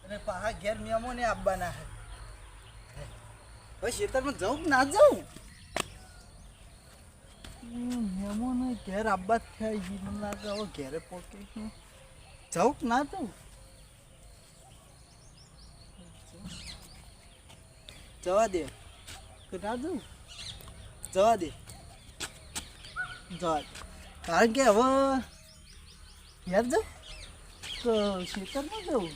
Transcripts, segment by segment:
અને પાહા ઘેર મેમોને આપવાના હે ભાઈ ખેતરમાં જાઉં કે ના જાઉં મેમોને ઘેર આપવા જ થાય મને લાગે હવે ઘેરે પોકે જાઉં કે ના જાઉં જવા દે કે ના જાઉં જવા દે કારણ કે હવે ઘેર જાઉં તો ખેતરમાં જાઉં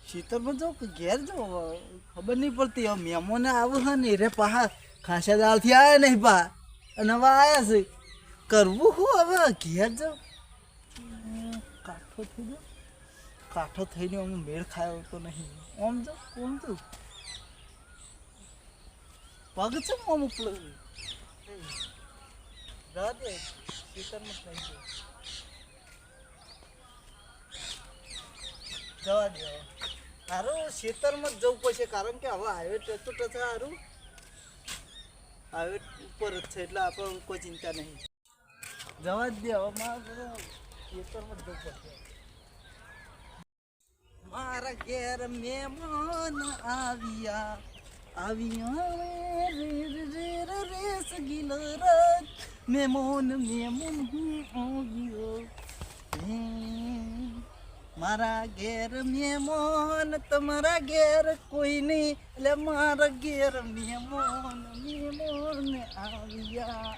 ખેતરમાં જાઉં કે ઘેર જાઉં ખબર નહીં પડતી હવે મહેમાનો આવે છે ને રે પાહા ખાસા દાળથી આવ્યા નહીં પા અને હવે આવ્યા છે કરવું શું હવે ઘેર જાઉં કાઠો થઈને અમે મેળ ખાયો તો નહીં ઓમ જાઉં પગ છે આમ ઉપર દે ખેતરમાં થઈ ગયો જવા દે સારું ખેતરમાં જ જવું પડશે કારણ કે હવે હાઈવે ટચો ટચ સારું હાઈવે ઉપર જ છે એટલે આપણે કોઈ ચિંતા નહીં જવા જ દે હવે ખેતરમાં જ જવું પડશે મારા ઘેર મહેમાન આવ્યા રેસ ગીલો રત મહેમાન આવ્યો મારા ઘેર મહેમાન તમારા ઘેર કોઈ નહીં એટલે મારા ઘેર મહેમાન આવ્યા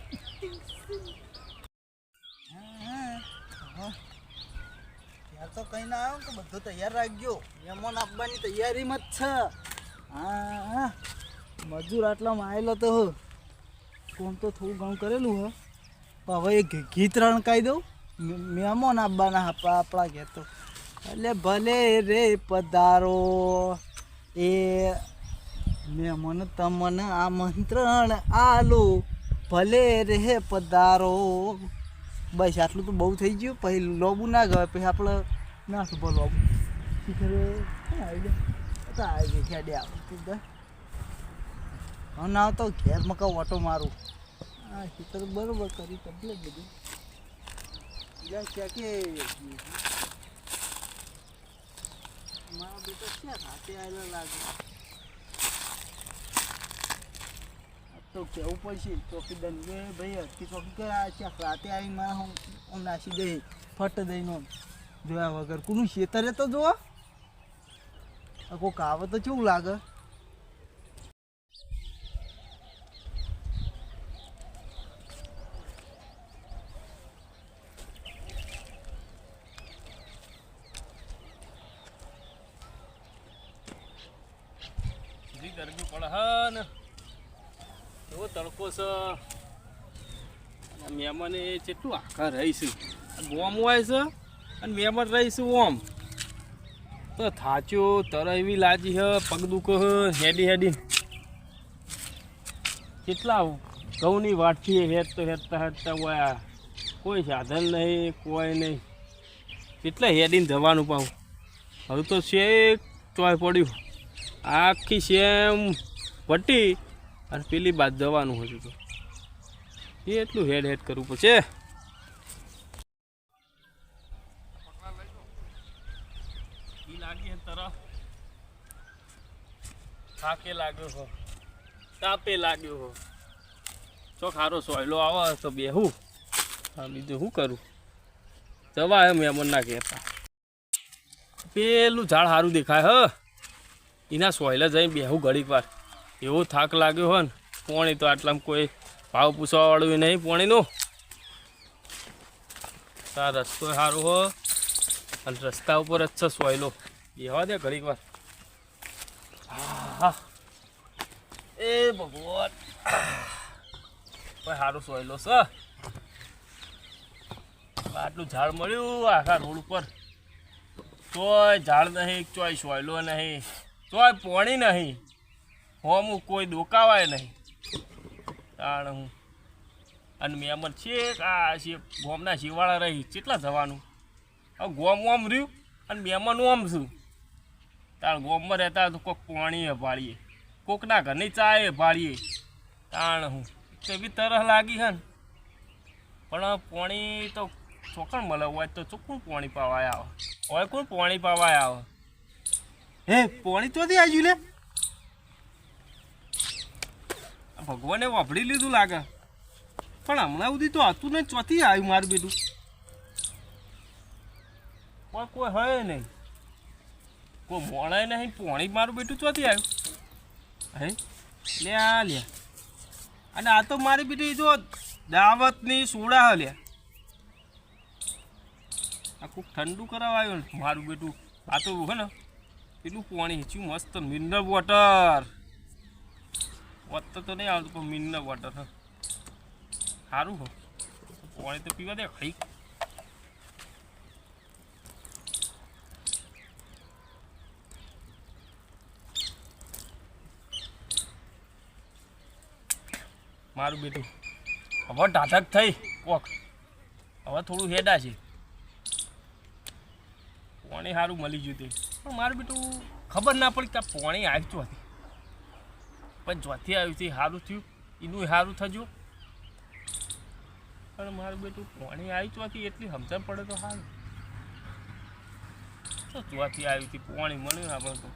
યાર તો કઈ ના આવ્યો તો બધું તૈયાર રાખજો મહેમાન આપવાની તૈયારીમાં જ છે હા મજૂર આટલામાં આવેલો તો કોમ તો થોડું ઘણું કરેલું હે હવે એક ગીત રણકાઈ દઉં મહેમાન આપવાના આપણા ઘેર તો એટલે ભલે રે પધારો એ મહેમાન તમને આમંત્રણ આલો ભલે રે પધારો બસ આટલું તો બહુ થઈ ગયું પછી લોબું ના ગયો પછી આપણે ના શું બોલો આવી ખેડે આપણે ના તો ઘેર મકા ઓટો મારું હા ખેતર બરોબર કરી કમ્પ્લીટ બધું ક્યાં કે મારા બેટા ક્યાં રાતે આવેલા લાગે તો કેવું પડશે ચોકીદાર કે ભાઈ હટકી ચોકી કે ક્યાંક રાતે આવી મારા હું નાસી દઈ ફટ દઈને જોયા વગર કોનું ખેતરે તો જોવા કોઈક આવે તો કેવું લાગે ગરમી પડે હા ને એવો તડકો છે મહેમાન એ કેટલું આખા રહીશું ગોમ હોય છે અને મહેમાન રહીશું ઓમ તો થાચ્યો તર એવી લાજી હ પગ દુખો હ હેડી કેટલા ઘઉંની વાટથી હેડતા હોય કોઈ સાધન નહીં કોઈ નહીં કેટલા હેડીને જવાનું પાઉં હવે તો શેક ચોય પડ્યું આખી સેમ વટી અને પેલી બાદ જવાનું હતું તો એટલું હેડ કરવું પડશે લાગી તરફ થાકે લાગ્યો હો તાપે લાગ્યો હો તો ખારો સોયલો આવે તો બેહું બીજું શું કરું જવા એમ મહેમાન ના કહેતા પેલું ઝાડ સારું દેખાય હ એના સોયલે જઈને બેહું ઘડીક વાર એવો થાક લાગ્યો હોય ને પોણી તો આટલામાં કોઈ ભાવ પૂછવાવાળું નહીં પોણીનું આ રસ્તો સારો હો અને રસ્તા ઉપર જ છે સોયલો બેહવા દે ઘડીક વાર હા એ ભગવાન કોઈ સારું સોયલો છે આટલું ઝાડ મળ્યું આખા રોડ ઉપર, તોય ઝાડ નહીં, ચોય સોયલો નહીં, તોય પોણી નહીં, હોમું કોઈ દોકાવાય નહીં. તાણ હું અને મેમન છે આ ગોમના શિવાળા રહી કેટલા જવાનું. હવે ગોમ ઓમ રહ્યું અને મેમન ઓમ છું. તાણ ગોમમાં રહેતા તો કોઈક પાણી ભાળીએ, કોકના ઘરની ચાય ભાળીએ. તાણ હું તો બી તરસ લાગી હે ને, પણ પાણી તો ચોકણ મળે હોય તો ચોખ્ખું પાણી પાવાય આવે, હોય કોણ પાણી પાવાય આવે. હે પાણી ચોથી આવ્યું લે? ભગવાને વાપરી લીધું લાગે, પણ હમણાં સુધી તો હતું ને ચોથી આવ્યું મારું બેટું. પણ કોઈ હોય નહીં, કોઈ મોણાય નહીં, પાણી મારું બેટું ચોથી આવ્યું. હે લ્યા લ્યા, અને આ તો મારી બેટી જો દાવતની સોડા લ્યા, આ ખૂબ ઠંડુ કરાવવા આવ્યું ને મારું બેટું. આ તો હે ને પેલું પાણી હેચ્યું મસ્ત મિનરલ વોટર. વોટર તો નહીં આવતું પણ મિનરલ વોટર હા સારું હો. પાણી તો પીવા દે ખાઈ. મારું બેટું હવે ઢાઢક થઈ કોક, હવે થોડું હેડા છે, પાણી સારું મળી ગયું તે. પણ મારું બેટું ખબર ના પડી કે આ પાણી આવ્યું ચોથી, પણ ચોથી આવ્યું તે સારું થયું, એનું સારું થયું. પણ મારું બેટું પાણી આવ્યું ચોથી એટલી સમજણ પડે તો સારું. તો ચોથી આવ્યું હતી પાણી મળ્યું આપણે તો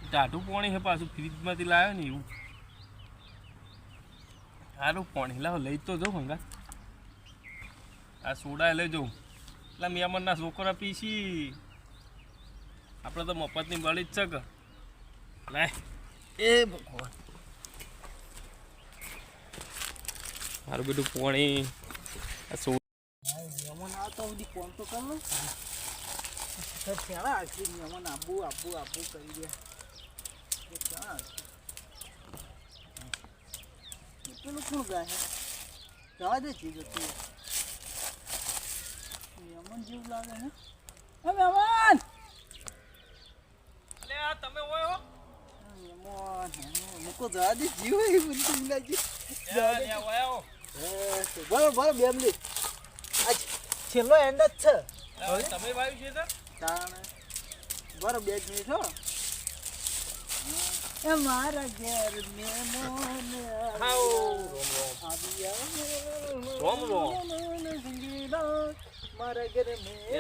ટાઢું પાણી છે પાછું ફ્રીજમાંથી લાવ્યો ને એવું સારું પાણી. લાવ લઈ તો જાઉં હંગા, આ સોડા લઈ જાઉં એટલે મેમનના છોકરા પીસી. આપણે તો મફતની મળી જ છે કે લાય. એ ભગવાન મારું બધું પાણી આ સોડા મહેમાન આવતા સુધી ફોન તો કર લો. ક્યાં આવશે મહેમાન? આબુ આબુ આબુ કરી દે. ક્યાં આવશે? પેલું કોણ ગાય? જવા દે છે જતું મહેમાન જેવું લાગે હે. હે મહેમાન! અલે આ તમે હોય હો મહેમાન મૂકો જવા દે જીવ એ બધું લાગી. બરોબર બે મિનિટ આ છેલ્લો એન્ડ જ છે. તમે વાયુ છે સર તાણે બરોબર 2 મિનિટ હો. એ મારા ઘેર મહેમાન રોમ રોમ. મારા ઘેર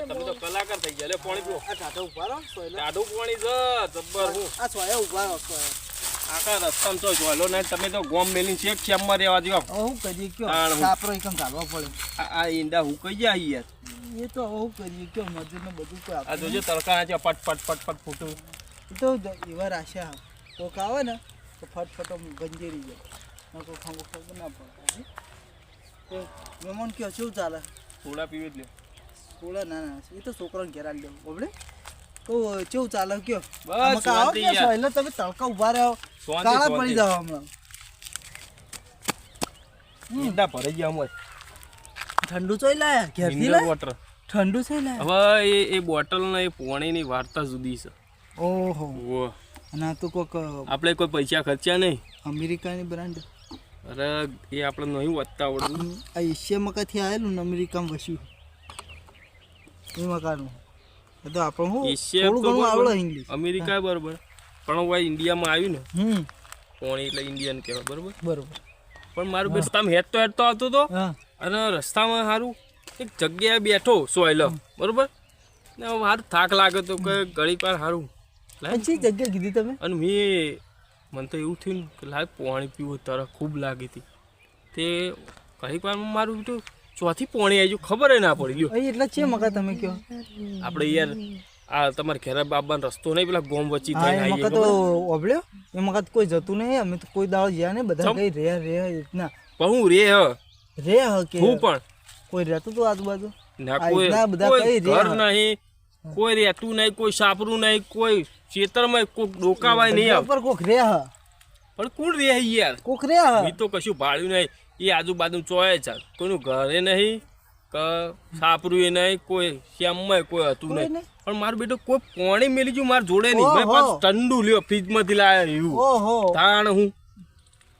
તમે તો કલાકાર થઈ ગયા. લે પાણી પીવો. આ ટાટો ઉભા રહો સોયલો. ટાઢું પાણી છે જબ્બર. હું આ સોયા ઉભા રહો સોયા. આખા રસ્તામાં તો જોયેલો ને તમે તો ગોમ મેલી છે ખેમમાં રહેવા દો. હું કરીએ કયો સાપરો એકમ કાઢવા પડે. આ ઈંડા હું કઈ જાય યાર. એ તો હું કરીએ કયો મજૂર ને બધું કોઈ આ જોજો તડકા છે પટ પટ પટ પટ ફૂટું. એ તો એવા રાશા કોક આવે ને તો ફટફટો ગંજેરી જાય. કોઈ ખંગો ખબર ના પડે. તો મહેમાન કયો શું ચાલે? થોડા પીવે જ લે. થોડા ના ના એ તો છોકરાને ઘેર આવી દેવું બબડે. તો કેવું ચાલે કયો? બસ શાંતિ યાર. એટલે તમે તડકા ઉભા રહ્યો કાળા પડી જાવ હમણાં. ઈંડા ભરાઈ ગયા અમારે. ઠંડુ ચોઈ લાયા ઘેરથી મિનરલ લાયા? વોટર. ઠંડુ છે લાયા? હવે એ બોટલ ને એ પાણીની વાર્તા જુદી છે. ઓહો. ઓહ અને આ તો કોઈક આપણે કોઈ પૈસા ખર્ચ્યા નહીં. અમેરિકાની બ્રાન્ડ. અરે એ આપણે નહીં વધતા આવડતું. આ એશિયા મકાથી આવેલું ને અમેરિકામાં વસ્યું એ મકાનું. એ તો આપણે હું એશિયા થોડું ઘણું આવડે ઇંગ્લિશ. અમેરિકા બરોબર, પણ હવે ઇન્ડિયામાં આવ્યું ને હમ પાણી એટલે ઇન્ડિયન કહેવાય બરોબર. બરોબર. પણ મારું બે રસ્તામાં હેડતો આવતો હતો હા અને રસ્તામાં સારું એક જગ્યાએ બેઠો સોયલો બરોબર ને સારું થાક લાગે તો કે ઘડી પર સારું પછી જગ્યા કીધી તમે? અને મને તો એવું થયું ને કે લાય પાણી પીવું તરફ ખૂબ લાગી હતી. તે ઘણી વાર મારું બેટું ચોથી પાણી આવી ગયું ખબર ના પડી ગયું. અહીં એટલે છે મકા તમે કયો? આપણે યાર આ તમારે ઘેરા બાબાનો રસ્તો નહીં પેલા ગોમ વચ્ચે હા એ મકા તો ઓબળ્યો એ મકા તો કોઈ જતું નહીં. અમે તો કોઈ દાડો જ્યાં નહીં બધા કઈ રે રીતના પણ હું રે કે હું પણ કોઈ રહેતું તો આજુબાજુ ના આ કોઈ રીતના બધા કોઈ કઈ ઘર રે નહીં, કોઈ રહેતું નહીં, કોઈ સાપરું નહીં, કોઈ ખેતરમાં કોઈ ડોકાવાય નહીં આવે. પર કોક રે પણ કોણ રે યાર? કોક રે મી તો કશું ભાડ્યું નહીં. એ આજુબાજુ ચોય છે, કોઈનું ઘરે નહીં, કે સાપરું એ નહીં કોઈ શ્યામમાં કોઈ હતું કોઈ નહીં નહીં? પણ મારું બેટો કોઈ પાણી મેલી ગયું મારે જોડે નહીં મેં ઓહો. પાછું ઠંડુ લ્યો ફ્રીજમાંથી લાયા એવું ઓહો તાણ હું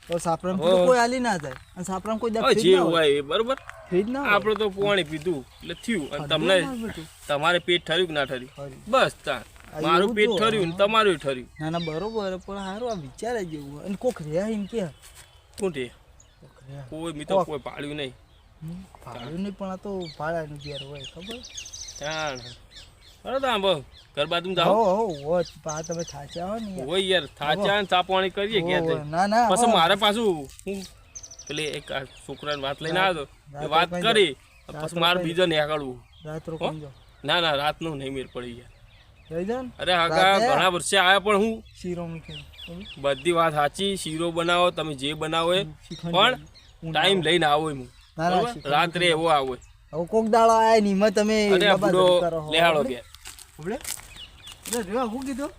તો સાપરામ તો કોઈ હાલી ના જાય અને સાપરામ કોઈ હવે જે હોય એ બરોબર ફ્રીજ ના હોય. આપણે તો પાણી પીધું એટલે થયું અને તમને ના બેટું. તમારે પેટ ઠર્યું કે ના ઠર્યું ખરું. બસ તાણ આ મારું એવું પેટ તો, ઠર્યું ને તમારું ઠર્યું ના ના બરોબર પણ સારું આ વિચારે જેવું હોય. અને કોક રહ્યા એમ કે શું છે કોક રહ્યા કોઈ મેં તો કોક. કોઈ પાડ્યું નહીં ભાડું નહીં પણ આ તો ભાડાનું ઘેર હોય ખબર તાણ બરાબર આમ બહુ ઘર બાજુ જાઓ હો પા તમે થાચા હો ને યાર. હોય યાર થાચા ને ચા પાણી કરીએ હો, ઘેર હો. જઈને. ના ના પછી હો. મારે પાછું હું પેલી એક આ છોકરાને વાત લઈને આવ્યો હતો એ વાત રાત્રે કરી રાત્રે પછી મારે બીજો નીકળવું રાત હો? રોકાઈ જાઓ. ના ના રાતનું નહીં મેર પડી ગયા જઈ જાઓ ને. અરે આગા રાતે? ઘણા વર્ષે આવ્યા પણ હું શીરો મૂકી બધી વાત સાચી શીરો બનાવો તમે જે બનાવો એ શીખંડ પણ ટાઈમ લઈને આવો એમ ના ના બરોબર? શીખંડ રાત્રે એવો આવો હવે કોક દાડો આયા ની માં તમે અરે આ ડબ્બા બુડો ધરી કરો હો. લેહાડો આપણે? ઘેર આપણે? એટલે રેવા શું કીધું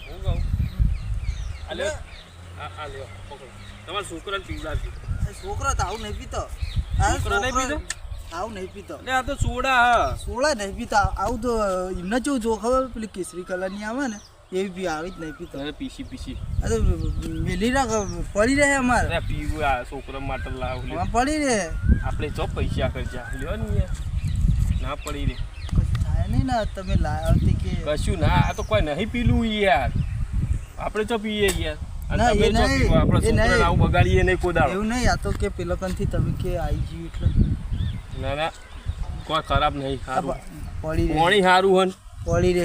હું કહું આ લ્યો. આ લ્યો પકડો તમારા છોકરાને પીવડાવજો એ છોકરો તો આવું નહીં પીતો છોકરો નહીં પીતો? આવું નહીં પીતો એટલે આ તો સોડા હા સોળા નહીં પીતા આવું તો એમને કેવું જો ખબર પેલી કેસરી કલરની આવે ને એવી બી આવી જ નહીં પીતો અરે પીસી પીસી આ તો મેલી રાખ પડી રહે અમારે અરે પીવું આ છોકરા માટે લાવ લ્યો. આમાં પડી રહે આપણે ચો પૈસા ખર્ચા લ્યો ને યાર. ના પડી રે કશું થાય નહીં ને તમે લાવ્યા હતી કે કશું ના આ તો કોઈ નહીં પીલું યાર આપણે ચો પીએ યાર અને ના, તમે એ ચો નહીં, પીવો આપણે એ નહીં. છોકરાને આવું બગાડીએ નહીં કોદાળો એવું નહીં આ તો કે પેલો કંથી તમે કે આવી ગયું એટલે ના ના કોઈ ખરાબ નહીં આ સારું પડી રહે પાણી સારું હન પડી રહે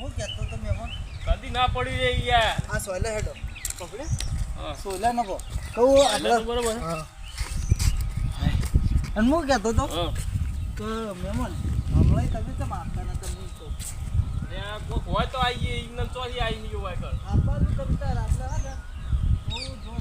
હું કહેતો તમે એમાં કદી ના પડી રે યાર આ સોયલા હેડો પકડે હા સોયલા નકો કહું એટલે તો આપણે બરોબર હા અને હું કહેતો તો હા કે મહેમાન હમણાં તમે કેમ આપતા નતા હું કહું ત્યાં કોક હોય તો આવીએ ઇગ્નલ ચોથી આવી ગયો હોય કર આપવાનું તમે તાર આપણે હા ને હું જો